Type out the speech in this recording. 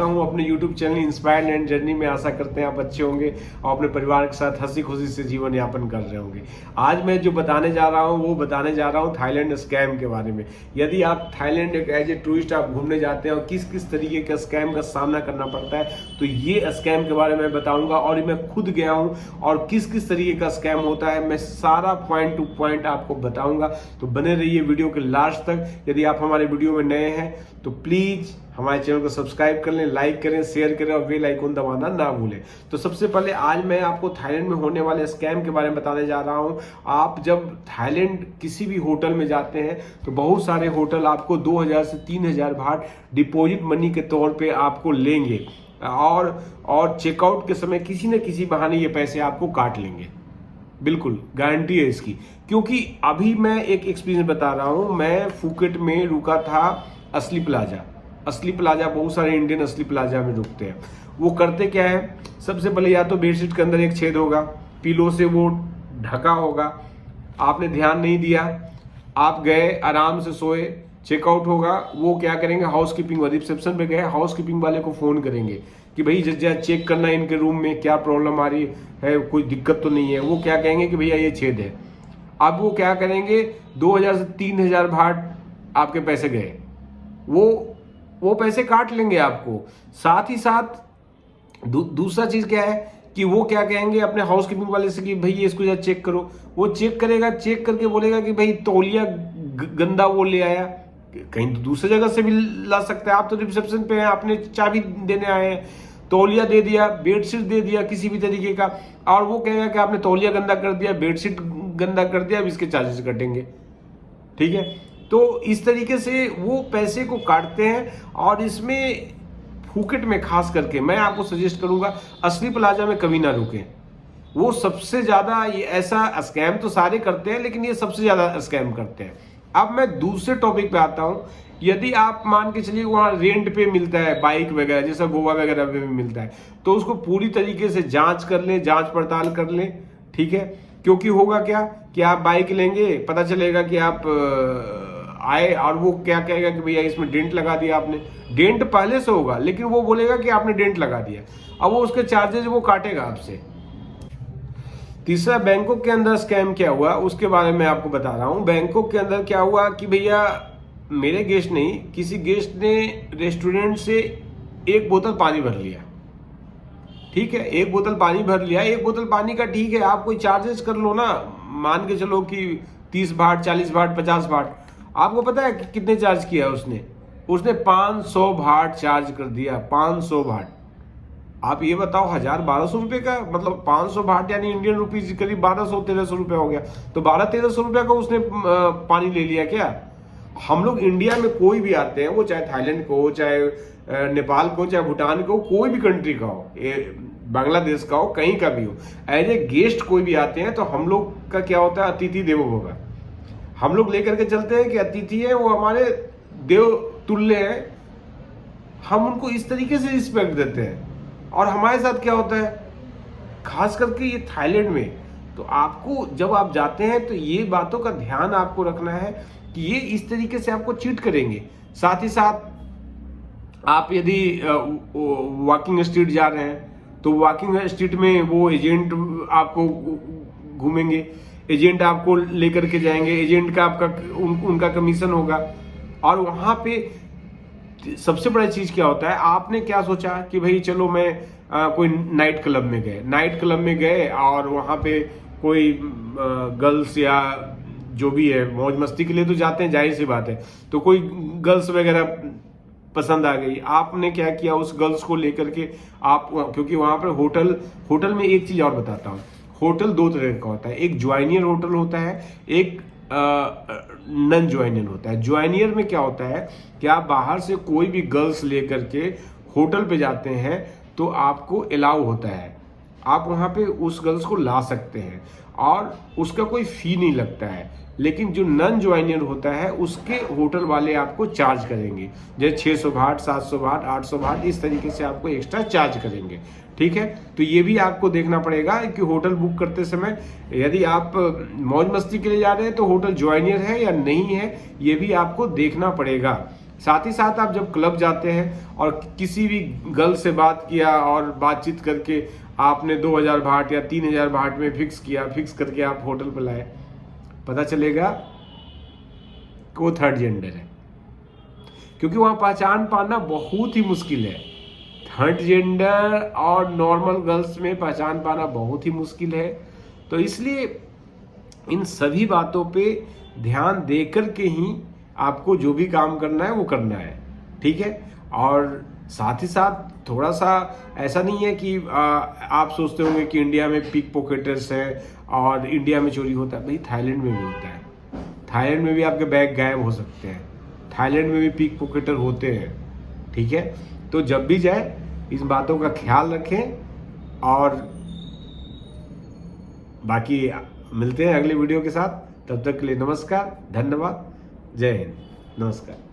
हूँ अपने YouTube channel inspired and journey में। आशा करते हैं आप अच्छे होंगे और अपने परिवार के साथ हंसी खुशी से जीवन यापन कर रहे होंगे। आज मैं जो बताने जा रहा हूँ वो बताने जा रहा हूँ थाईलैंड स्कैम के बारे में। यदि आप थाईलैंड एज ए टूरिस्ट आप घूमने जाते हैं और किस किस तरीके का स्कैम का सामना करना पड़ता है, तो ये स्कैम के बारे में बताऊंगा। और मैं खुद गया हूँ और किस किस तरीके का स्कैम होता है, मैं सारा पॉइंट टू पॉइंट आपको बताऊंगा। तो बने रहिए वीडियो के लास्ट तक। यदि आप हमारे वीडियो में नए हैं तो प्लीज हमारे चैनल को सब्सक्राइब कर लें, लाइक करें, शेयर करें और बेल आइकन दबाना ना भूलें। तो सबसे पहले आज मैं आपको थाईलैंड में होने वाले स्कैम के बारे में बताने जा रहा हूं। आप जब थाईलैंड किसी भी होटल में जाते हैं तो बहुत सारे होटल आपको 2000 से 3000 बाट डिपॉजिट मनी के तौर पे आपको लेंगे और चेकआउट के समय किसी न किसी बहाने ये पैसे आपको काट लेंगे। बिल्कुल गारंटी है इसकी, क्योंकि अभी मैं एक एक्सपीरियंस बता रहा हूं। मैं फुकेट में रुका था असली प्लाजा, बहुत सारे इंडियन असली प्लाजा में रुकते हैं। वो करते क्या है, सबसे पहले या तो बेडशीट के अंदर एक छेद होगा, पिलो से वो ढका होगा, आपने ध्यान नहीं दिया, आप गए आराम से सोए, चेकआउट होगा, वो क्या करेंगे, हाउसकीपिंग वाले रिसेप्शन पे गए, हाउसकीपिंग वाले को फोन करेंगे कि भाई जरा चेक करना इनके रूम में क्या प्रॉब्लम आ रही है, कोई दिक्कत तो नहीं है। वो क्या कहेंगे कि भैया ये छेद है। अब वो क्या करेंगे, 2000 से 3000 बाट आपके पैसे गए, वो पैसे काट लेंगे आपको। साथ ही साथ दूसरा चीज क्या है कि वो क्या कहेंगे अपने हाउसकीपिंग वाले से कि भैया इसको जरा चेक करो। वो चेक करेगा, चेक करके बोलेगा कि भाई तौलिया गंदा वो ले आया, कहीं तो दूसरी जगह से भी ला सकता है। आप तो रिसेप्शन पे हैं, आपने चाबी देने आए हैं, तौलिया दे दिया, बेडशीट दे दिया किसी भी तरीके का, और वो कहेगा कि आपने तौलिया गंदा कर दिया, बेडशीट गंदा कर दिया, अब इसके चार्जेस कटेंगे। ठीक है, तो इस तरीके से वो पैसे को काटते हैं। और इसमें फुकेट में खास करके मैं आपको सजेस्ट करूंगा असली प्लाजा में कभी ना रुकें। वो सबसे ज्यादा ये ऐसा स्कैम तो सारे करते हैं, लेकिन ये सबसे ज्यादा स्कैम करते हैं। अब मैं दूसरे टॉपिक पे आता हूं। यदि आप मान के चलिए वहां रेंट पे मिलता है बाइक वगैरह, जैसा गोवा वगैरह में मिलता है, तो उसको पूरी तरीके से जांच कर लें, जांच पड़ताल कर लें। ठीक है, क्योंकि होगा क्या कि आप बाइक लेंगे, पता चलेगा कि आप आए और वो क्या कहेगा कि भैया इसमें डेंट लगा दिया आपने। डेंट पहले से होगा, लेकिन वो बोलेगा कि आपने डेंट लगा दिया। अब वो उसके चार्जेस वो काटेगा आपसे। तीसरा, बैंकॉक के अंदर स्कैम क्या हुआ उसके बारे में आपको बता रहा हूं। बैंकॉक के अंदर क्या हुआ कि भैया मेरे गेस्ट नहीं, किसी गेस्ट ने रेस्टोरेंट से एक बोतल पानी भर लिया। ठीक है, एक बोतल पानी भर लिया। एक बोतल पानी का ठीक है, आप कोई चार्जेस कर लो ना, मान के चलो कि 30 बाट, 40 बाट, 50 बाट। आपको पता है कि कितने चार्ज किया उसने 500 बाट चार्ज कर दिया। 500 बाट। आप ये बताओ, 1000-1200 रुपए का, मतलब 500 बाट यानी इंडियन रुपीज करीब 1200-1300 रुपए हो गया। तो 1200-1300 रुपए का उसने पानी ले लिया क्या। हम लोग इंडिया में कोई भी आते हैं, वो चाहे थाईलैंड को हो, चाहे नेपाल को, चाहे भूटान को, कोई भी कंट्री का हो, बांग्लादेश का हो, कहीं का भी हो, एज ए गेस्ट कोई भी आते हैं तो हम लोग का क्या होता है, अतिथि देवो भव। हम लोग लेकर के चलते हैं कि अतिथि है वो हमारे देव तुल्य है, हम उनको इस तरीके से रिस्पेक्ट देते हैं। और हमारे साथ क्या होता है, खास करके ये थाईलैंड में, तो आपको जब आप जाते हैं तो ये बातों का ध्यान आपको रखना है कि ये इस तरीके से आपको चीट करेंगे। साथ ही साथ आप यदि वॉकिंग स्ट्रीट जा रहे हैं तो वॉकिंग स्ट्रीट में वो एजेंट आपको घूमेंगे, एजेंट आपको लेकर के जाएंगे, एजेंट का आपका उनका कमीशन होगा। और वहां पे सबसे बड़ा चीज क्या होता है, आपने क्या सोचा कि भाई चलो मैं कोई नाइट क्लब में गए और वहां पे कोई गर्ल्स या जो भी है मौज मस्ती के लिए तो जाते हैं, जाहिर सी बात है। तो कोई गर्ल्स वगैरह पसंद आ गई, आपने क्या किया, उस गर्ल्स को लेकर के आप, क्योंकि वहां पर होटल में एक चीज और बताता हूँ, होटल दो तरह का होता है। एक ज्वाइनियर होटल होता है, एक नन ज्वाइनियर होता है। ज्वाइनियर में क्या होता है कि आप बाहर से कोई भी गर्ल्स लेकर के होटल पे जाते हैं तो आपको अलाउ होता है, आप वहां पे उस गर्ल्स को ला सकते हैं और उसका कोई फी नहीं लगता है। लेकिन जो नन ज्वाइनियर होता है उसके होटल वाले आपको चार्ज करेंगे, जैसे 600 बाट, 700 बाट, 800 बाट, इस तरीके से आपको एक्स्ट्रा चार्ज करेंगे। ठीक है, तो ये भी आपको देखना पड़ेगा कि होटल बुक करते समय यदि आप मौज मस्ती के लिए जा रहे हैं तो होटल ज्वाइनियर है या नहीं है, ये भी आपको देखना पड़ेगा। साथ ही साथ आप जब क्लब जाते हैं और किसी भी गर्ल से बात किया और बातचीत करके आपने 2000 भाट या 3000 भाट में फिक्स करके आप होटल पर लाए, पता चलेगा कि वो थर्ड जेंडर है, क्योंकि वहाँ पहचान पाना बहुत ही मुश्किल है। थर्ड जेंडर और नॉर्मल गर्ल्स में पहचान पाना बहुत ही मुश्किल है। तो इसलिए इन सभी बातों पे ध्यान दे कर के ही आपको जो भी काम करना है वो करना है, ठीक है। और साथ ही साथ थोड़ा सा ऐसा नहीं है कि आप सोचते होंगे कि इंडिया में पिक पॉकेटर्स हैं और इंडिया में चोरी होता है। भाई थाईलैंड में भी होता है, थाईलैंड में भी आपके बैग गायब हो सकते हैं, थाईलैंड में भी पिक पॉकेटर होते हैं, ठीक है। तो जब भी जाए इस बातों का ख्याल रखें। और बाकी मिलते हैं अगले वीडियो के साथ, तब तक के लिए नमस्कार, धन्यवाद, जय हिंद, नमस्कार।